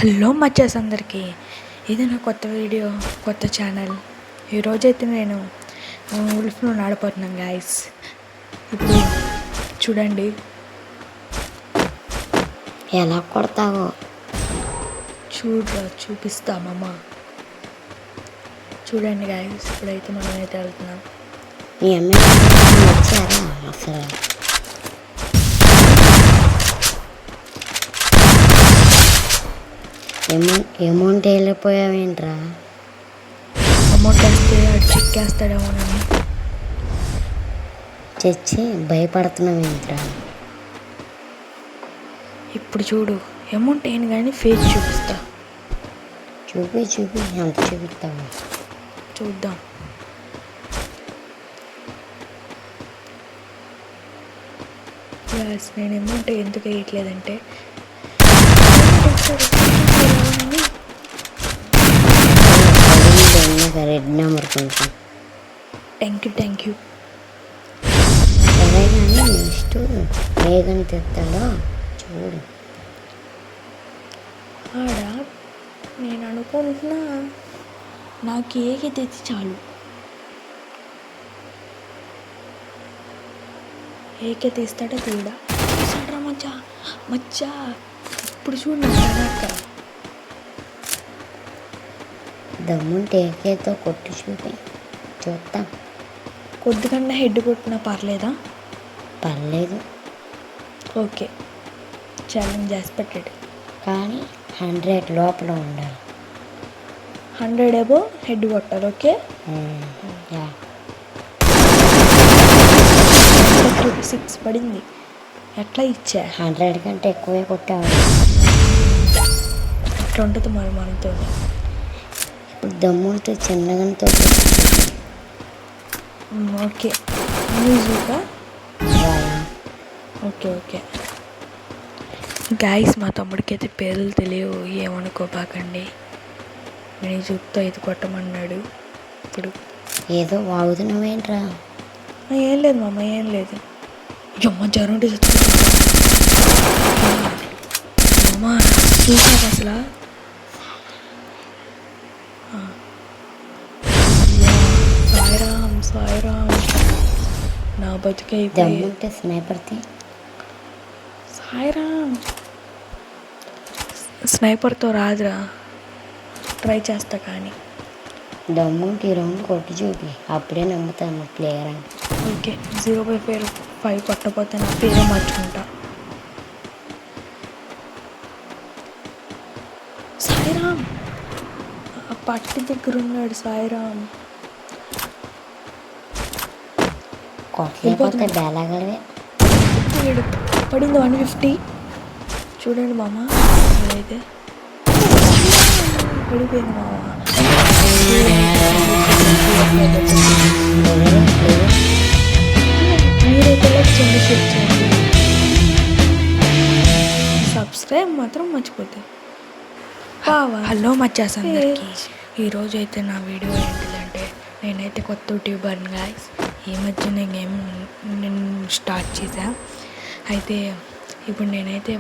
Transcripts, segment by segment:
Hello మచ్చాస్ అందరికీ, ఇది నా కొత్త వీడియో, కొత్త ఛానల్. ఈరోజైతే నేను ఉల్ఫ్ను ఆడిపోతున్నాను గాయస్. ఇప్పుడు చూడండి ఎలా కొడతావో చూపిస్తామమ్మా. చూడండి గాయస్, ఇప్పుడైతే మనమైతే వెళ్తున్నాం. మీ అమ్మాయి వచ్చారా అసలు? అమౌంట్ వెళ్ళిపోయావేంట్రా? అమౌంట్ వేస్తే అటు చెక్కేస్తాడేమోనని చచ్చి భయపడుతున్నావేంట్రా? ఇప్పుడు చూడు, అమౌంట్ ఏం కానీ ఫేస్ చూపిస్తా. చూపి ఎంత చూపిస్తావు చూద్దాం. నేను అమౌంట్ ఎందుకు వేయట్లేదంటే రెడ్ నెంబర్ కొంచెం థ్యాంక్ యూ. సరే కానీ నెక్స్ట్ ఏదని తెస్తాడో చూడు. ఆడ నేను అనుకుంటున్నా నాకు ఏకి తెచ్చి చాలు. ఏకే తీస్తాడా తీయడా? తీసాడరా మచ్చా. ఇప్పుడు చూడు నా అక్కడ దమ్ముంటే ఏకేతో కొట్టి చూద్దాం. కొద్దిగా హెడ్ కొట్టినా పర్లేదా? పర్లేదు. ఓకే, ఛాలెంజ్ చేసి పెట్టాడు. కానీ 100 లోపల ఉండాలి. 100 అబో హెడ్ కొట్టాలి. ఓకే, 6 పడింది. ఎట్లా ఇచ్చా? 100 కంటే ఎక్కువే కొట్టావు. ఎట్లా ఉంటుంది మరి మనతో? ఇప్పుడు దమ్ముంటే చిన్నగంతో ఓకే మ్యూజికా? ఓకే గాయస్, మా తమ్ముడికి అయితే పేర్లు తెలియవు, ఏమనుకోబాకండి. నేను చూపుతో ఇది కొట్టమన్నాడు. ఇప్పుడు ఏదో వాగుతున్నావేంట్రా? ఏం లేదు మామ, ఏం లేదు. అమ్మ జ్వరం అమ్మా, చూసాక అసలు సాయిరామ్ నా బతుకే. దమ్ముంటే స్నైపర్తి సాయిరామ్ స్నైపర్తో రాదురా, ట్రై చేస్తా. కానీ దమ్ముంటే ఈ రౌండ్ కొట్టి చూపి, అప్పుడే నమ్ముతాను ప్లేయర్ అని. ఓకే, 0/5 కొట్టకపోతే నా పేరే మార్చుకుంటా. సాయిరామ్ ఆ పట్టి దగ్గర ఉన్నాడు. సాయిరామ్ కొట్టలేకపోతే బేలాగలవే. పడింది 150. చూడండి మామ, అయితే పడిపోయింది మామ. మీరైతే లైక్ చేయండి, షేర్ చేయండి, సబ్స్క్రైబ్ మాత్రం మర్చిపోతే. హలో మచ్చాస్ అందరికీ, ఈరోజు అయితే నా వీడియో ఏంటిదంటే, నేనైతే కొత్త యూట్యూబర్ని గాయస్. ఈ మధ్య నేను స్టార్ట్ చేశా. అయితే ఇప్పుడు నేనైతే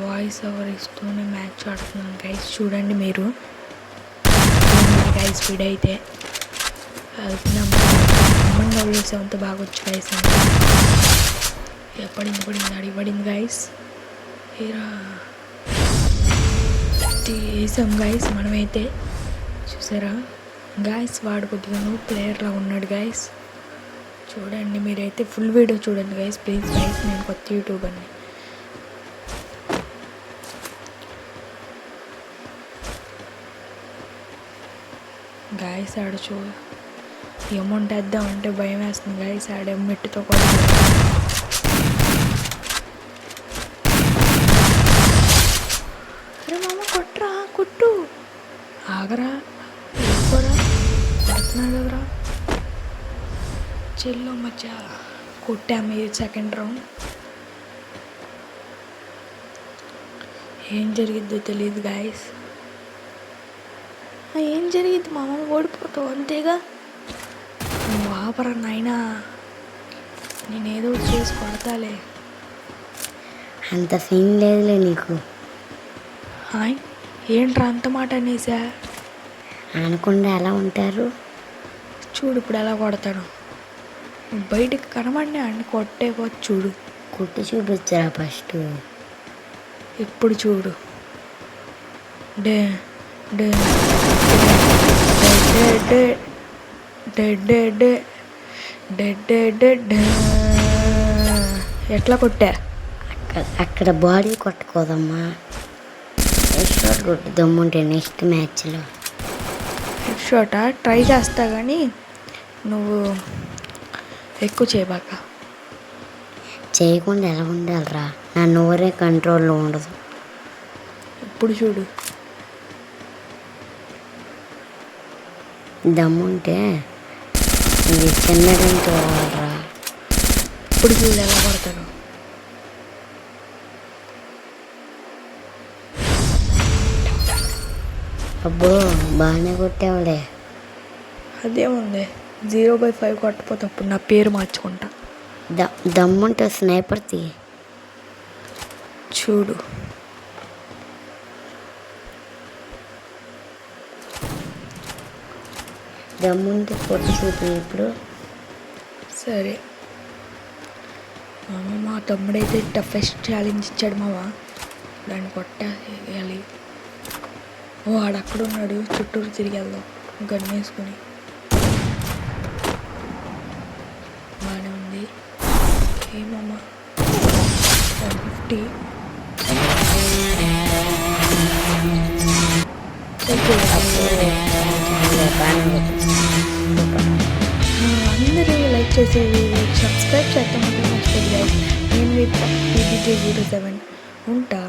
వాయిస్ ఓవర్ ఇస్తూనే మ్యాచ్ ఆడుతున్నాను గైస్. చూడండి మీరు గైస్, స్పీడ్ అయితే అమ్మంగా వేసేంత బాగా వచ్చి గైస్. పడింది గైస్. వేసాం గైస్ మనమైతే. చూసారా గైస్, వాడు కొద్దిగా ప్లేయర్లా ఉన్నాడు గైస్. చూడండి మీరైతే ఫుల్ వీడియో చూడండి గైస్, ప్లీజ్ గైస్. నేను కొత్త యూట్యూబర్ని. గాయస్ ఆడ అమౌంట్ వేద్దామంటే భయం వేస్తుంది గాయస్. ఆడే మెట్టుతో కూడా అరే మామ కొట్రా, కొట్టు, ఆగరా, వెళ్ళిపోరా, కొడుతున్నాడు కదరా. చెల్లో మచ్చా, కొట్టాము ఈ సెకండ్ రౌండ్. ఏం జరిగిద్దో తెలియదు గాయస్. ఏం జరిగింది మామ? ఓడిపోతావు అంతేగా. నువ్వు ఆపరా నాయనా, నేనేదో చేసి కొడతాలే. అంత సీన్ లేదులే నీకు. హాయ్ ఏంట్రా అంత మాట అనేసా? అనకుండా ఎలా ఉంటారు? చూడు ఇప్పుడు ఎలా కొడతాను. నువ్వు బయటికి కనబడినా అన్ని కొట్టేపోవచ్చు చూడు. కుట్టి చూపించరా ఫస్ట్. ఇప్పుడు చూడు. Day day day day day day day day day day day. ఎట్లా కొట్టా? అక్కడ బాడీ కొట్టుకోదమ్మా. హెడ్ షాట్ కొట్టు దమ్ముంటే నెక్స్ట్ మ్యాచ్లో. హెడ్ షాటా ట్రై చేస్తా కానీ నువ్వు ఎక్కువ చేయబాక. చేయకుండా ఎలా ఉండాలిరా? నా నోరే కంట్రోల్లో ఉండదు. ఇప్పుడు చూడు. దమ్ముంటే ఇది చిన్నదంతో వాళ్ళరా. ఇప్పుడు చూడు ఎలా కొడతాను. అబ్బో బాగానే కొట్టావులే. అదేముంది 0/5 కొట్టపోతే అప్పుడు నా పేరు మార్చుకుంటా. దమ్ముంటే స్నైపర్ తీ. చూడు దమ్ముంటే కొట్టి చూపి ఇప్పుడు. సరే మామ, మా తమ్ముడైతే టఫెస్ట్ ఛాలెంజ్ ఇచ్చాడు మామ. దాన్ని కొట్టేయాలి. ఓ ఆడక్కడ ఉన్నాడు, చుట్టూరు తిరిగి వెళ్దాం గన్ వేసుకుని. బాగానే ఉంది. ఏమమ్మా 150. అందరూ లైక్ చేసేది, సబ్స్క్రైబ్ చేస్తామంటే మర్చిపోయింది. నేను మీ PBJ07 ఉంటా.